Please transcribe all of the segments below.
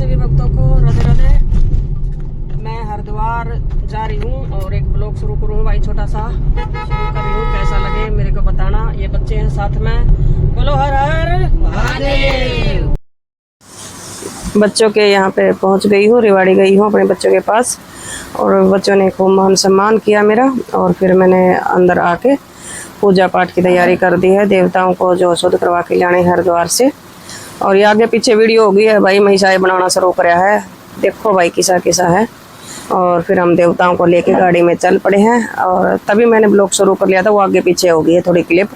सभी भक्तों को राधे राधे। मैं हरिद्वार जा रही हूँ और एक ब्लॉग शुरू करूँ भाई, छोटा सा शुरू कर रही हूँ। कैसा लगे मेरे को बताना। ये बच्चे हैं साथ में, बोलो हर हर महादेव। बच्चों के यहाँ पे पहुँच गई हूँ, रेवाड़ी गई हूँ अपने बच्चों के पास और बच्चों ने खूब मान सम्मान किया मेरा। और फिर मैंने अंदर आके पूजा पाठ की तैयारी कर दी है, देवताओं को जो शुद्ध करवा के लाने हरिद्वार से। और ये आगे पीछे वीडियो हो गई है भाई, मैं चाय बनाना शुरू कराया है, देखो भाई किसा किसा है। और फिर हम देवताओं को लेके गाड़ी में चल पड़े हैं और तभी मैंने ब्लॉग शुरू कर लिया था, वो आगे पीछे हो गई है थोड़ी क्लिप,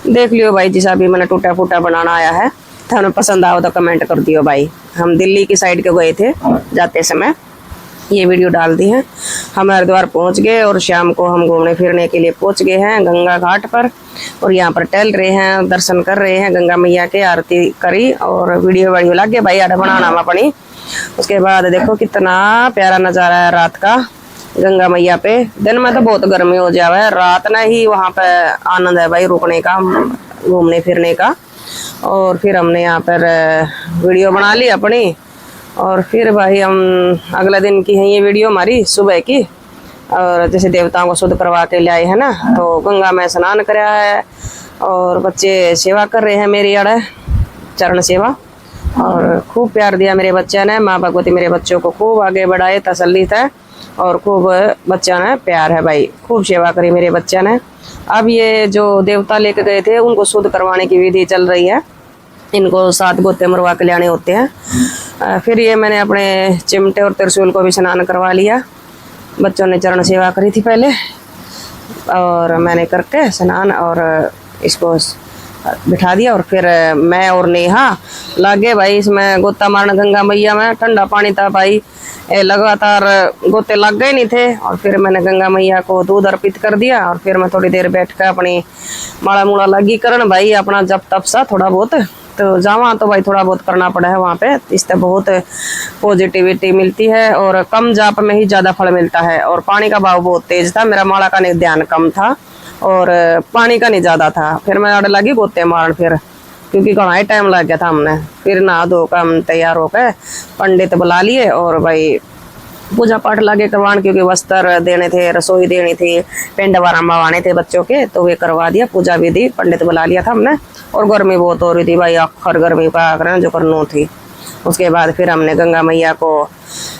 देख लियो भाई। जिसा भी मैंने टूटा फूटा बनाना आया है, तो हमें पसंद आओ तो कमेंट कर दियो भाई। हम दिल्ली की साइड के गए थे, जाते समय ये वीडियो डाल दी है। हम हरिद्वार पहुंच गए और शाम को हम घूमने फिरने के लिए पहुंच गए हैं गंगा घाट पर। और यहाँ पर टहल रहे हैं, दर्शन कर रहे हैं गंगा मैया के, आरती करी और वीडियो लग गए भाई आड़ा बनाना अपनी। उसके बाद देखो कितना प्यारा नज़ारा है रात का गंगा मैया पे। दिन में तो बहुत गर्मी हो जावा है, रात ना ही वहाँ पे आनंद है भाई रुकने का, घूमने फिरने का। और फिर हमने यहाँ पर वीडियो बना ली अपनी। और फिर भाई हम अगले दिन की है ये वीडियो हमारी सुबह की। और जैसे देवताओं को शुद्ध करवा के लाए है ना, तो गंगा में स्नान कराया है और बच्चे सेवा कर रहे हैं मेरी अड़ चरण सेवा। और खूब प्यार दिया मेरे बच्चे ने, माँ भगवती मेरे बच्चों को खूब आगे बढ़ाए, तसल्ली था और खूब बच्चा ने प्यार है भाई, खूब सेवा करी मेरे बच्चे ने। अब ये जो देवता लेके गए थे उनको शुद्ध करवाने की विधि चल रही है, इनको 7 गोते मरवा के लाने होते हैं। फिर ये मैंने अपने चिमटे और त्रिशूल को भी स्नान करवा लिया। बच्चों ने चरण सेवा करी थी पहले और मैंने करके स्नान और इसको बिठा दिया। और फिर मैं और नेहा लागे भाई इसमें गोता मारना गंगा मैया में। ठंडा पानी था भाई, लगातार गोते लग गए नहीं थे। और फिर मैंने गंगा मैया को दूध अर्पित कर दिया और फिर मैं थोड़ी देर बैठ कर अपनी माड़ा मुड़ा लगी करन भाई, अपना जब तप सा थोड़ा बहुत। तो जावा तो भाई थोड़ा बहुत करना पड़ा है वहाँ पे, इससे बहुत पॉजिटिविटी मिलती है और कम जाप में ही ज़्यादा फल मिलता है। और पानी का भाव बहुत तेज था, मेरा माड़ा का नहीं ध्यान कम था और पानी का नहीं ज़्यादा था। फिर मैं अड़ लगी गोते मारन, फिर क्योंकि घना टाइम लग गया था। हमने फिर नहा धो कर हम तैयार होकर पंडित बुला लिए और भाई पूजा पाठ लागे करवान, क्योंकि वस्त्र देने थे, रसोई देनी थी, पेंड बनवाने थे बच्चों के, तो वे करवा दिया। पूजा विधि पंडित बुला लिया था हमने। और गर्मी बहुत हो रही थी भाई, आखिर गर्मी का जो करनी थी। उसके बाद फिर हमने गंगा मैया को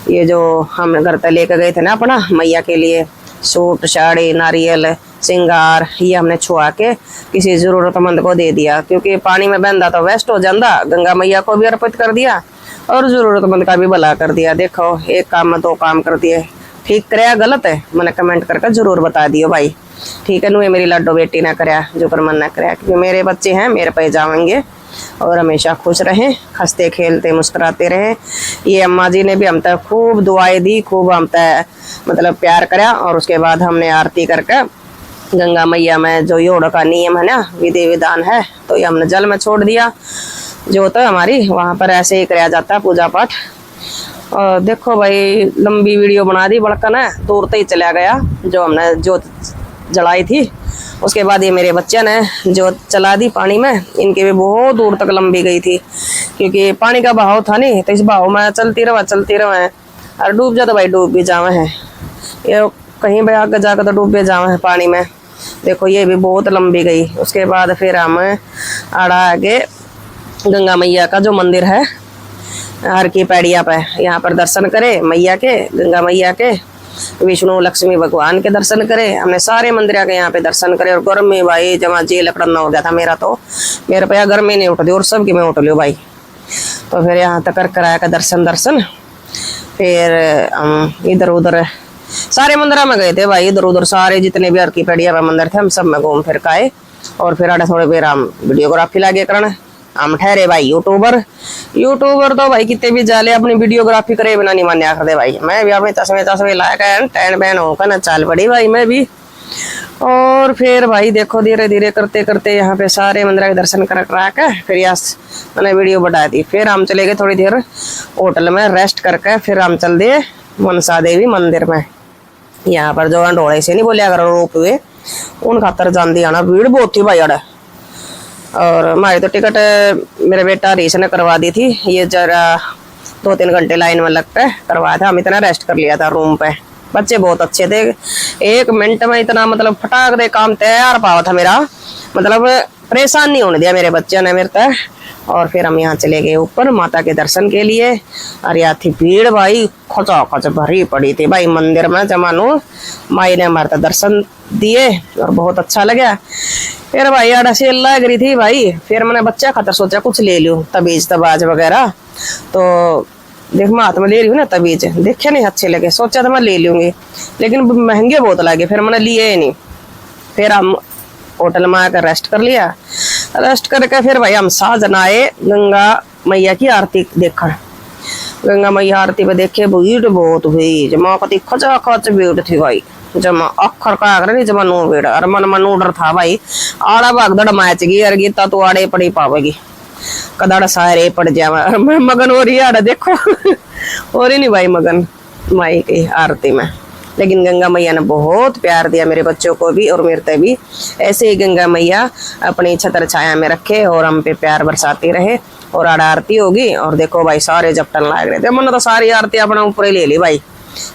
ये जो हम घर तक लेकर गए थे ना अपना मैया के लिए, सूट साड़ी नारियल सिंगार, ये हमने छुआ के किसी ज़रूरतमंद को दे दिया, क्योंकि पानी में बहता तो वेस्ट हो जाता। गंगा मैया को भी अर्पित कर दिया और ज़रूरतमंद का भी भला कर दिया। देखो एक काम में 2 काम कर दिए। ठीक कराया गलत है मैंने कमेंट करके ज़रूर बता दियो भाई, ठीक है। नुए मेरी लड्डू बेटी ना कराया जो कर मन ना कराया, क्योंकि मेरे बच्चे हैं मेरे पे जाएंगे और हमेशा खुश रहें, हंसते खेलते मुस्कुराते रहें। ये अम्मा जी ने भी हम तक खूब दुआएं दी, खूब हम तक मतलब प्यार कराया। और उसके बाद हमने आरती करके गंगा मैया में जो योड़ का नियम है ना, विधि विधान है, तो ये हमने जल में छोड़ दिया। जो तो हमारी वहाँ पर ऐसे ही कराया जाता है पूजा पाठ। और देखो भाई लंबी वीडियो बना दी, बड़कन है दूर तक ही चला गया जो हमने जोत जलाई थी। उसके बाद ये मेरे बच्चे ने जो चला दी पानी में, इनके भी बहुत दूर तक लंबी गई थी, क्योंकि पानी का बहाव था नहीं, तो इस बहाव में चलती रहे और डूब जाते भाई, डूब भी जावे हैं ये, कहीं भी आगे जाकर तो डूब भी जावे हैं पानी में। देखो ये भी बहुत लंबी गई। उसके बाद फिर हम आड़ा आगे गंगा मैया का जो मंदिर है हर की पैड़िया पे, यहाँ पर दर्शन करे मैया के, गंगा मैया के, विष्णु लक्ष्मी भगवान के दर्शन करे। हमने सारे मंदिर के यहाँ पे दर्शन करे। और गर्मी भाई जमा जे लकड़ना हो गया था मेरा, तो मेरे पे गर्मी नहीं उठ दी और सबकी मैं उठ लियो भाई। तो फिर यहाँ तक कराया का दर्शन। फिर हम इधर उधर सारे मंदिर में गए थे भाई, इधर उधर सारे जितने भी हर की पैड़िया पे मंदिर थे हम सब में घूम फिर आए। और फिर आड़े थोड़े देर हम वीडियोग्राफी लागे करना। हम ठहरे भाई यूट्यूबर तो भाई कितने भी जाले अपनी वीडियोग्राफी करे बिना नहीं मान्या कर दे भाई। मैं भी अपने चश्मे लाया टैन बैन होकर ना चाल पड़ी भाई मैं भी। और फिर भाई देखो धीरे धीरे करते करते यहाँ पे सारे मंदिर के दर्शन करा के फिर यहाँ मैंने वीडियो बढ़ा दी। फिर हम चले गए थोड़ी देर होटल में रेस्ट करके, फिर हम चल दिए मनसा देवी मंदिर में। यहाँ पर जो अंडोले से नहीं बोलिया अगर रोप हुए उन खातर जान आना, भीड़ बहुत थी भाई अड़। और हमारी तो टिकट मेरे बेटा हरीश ने करवा दी थी, ये जरा 2-3 घंटे लाइन में लग के करवाया था। हम इतना रेस्ट कर लिया था रूम पे। बच्चे बहुत अच्छे थे, 1 मिनट में इतना मतलब फटाक दे काम तैयार पावा था मेरा, मतलब परेशान नहीं होने दिया मेरे बच्चों ने मेरे तक। और फिर हम यहाँ चले गए ऊपर माता के दर्शन के लिए। और यहाँ थी भीड़ भाई, खचा खच भरी पड़ी थी भाई मंदिर में। जमानो माई ने हमारे दर्शन दिए और बहुत अच्छा लगा। फिर भाई आड़ा सेल लग रही थी भाई, फिर मैंने बच्चा खातर सोचा कुछ ले लूं, तबीज तबाज वगैरह। तो देख मैं हाथ में ले रही हूँ ना तबीज, देखे नहीं अच्छे लगे, सोचा था मैं ले लूंगी, लेकिन महंगे बहुत लगे, फिर मैंने लिए ही नहीं। फिर हम होटल में आकर रेस्ट कर लिया। रेस्ट करके फिर भाई हम साजन आए गंगा मैया की आरती देखा। गंगा मैया आरती पे देखे भीड़ बहुत हुई, जमा कति खचा खच भीड़ थी भाई, जमा अखर का नहीं जमा नू भीड़। और मन मन डर था भाई, आड़ा भागदड़ मैच गई और गीता तो आड़े पड़ी पावेगी, कदड़ सारे पड़ जावा। मैं मगन हो रही है आड़ा देखो हो रही नहीं भाई मगन माई की आरती में। लेकिन गंगा मैया ने बहुत प्यार दिया मेरे बच्चों को भी और मेरे पे भी। ऐसे ही गंगा मैया अपनी छत्र छाया में रखे और हम पे प्यार बरसाती रहे। और आड़ा आरती होगी और देखो भाई सारे जपटन लाग रहे थे, मैंने तो सारी आरती अपना ऊपर ले ली भाई।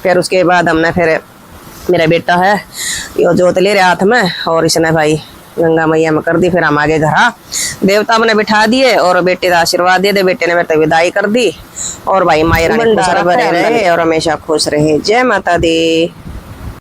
फिर उसके बाद हमने फिर मेरा बेटा है यो जोत ले रहे हाथ में और इसने भाई गंगा मैया में कर दी। फिर हम आगे घर देवता मैंने बिठा दिए और बेटे का आशीर्वाद दे दे। बेटे ने मेरे विदाई कर दी और भाई माई रानी खुश रहे और हमेशा खुश रहे। जय माता दी।